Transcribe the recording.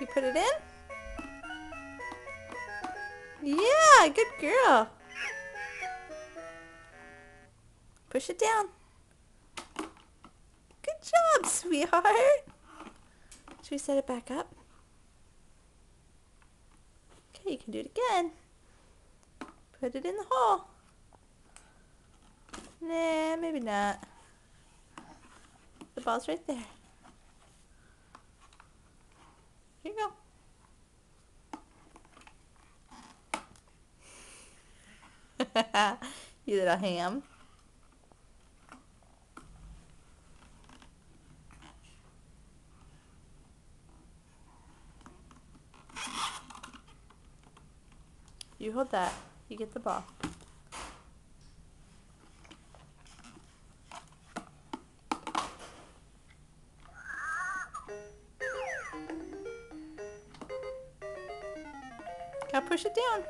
You put it in? Yeah, good girl. Push it down. Good job, sweetheart. Should we set it back up? Okay, you can do it again. Put it in the hole. Nah, maybe not. The ball's right there. Here you go. You little ham. You hold that. You get the ball. Now push it down.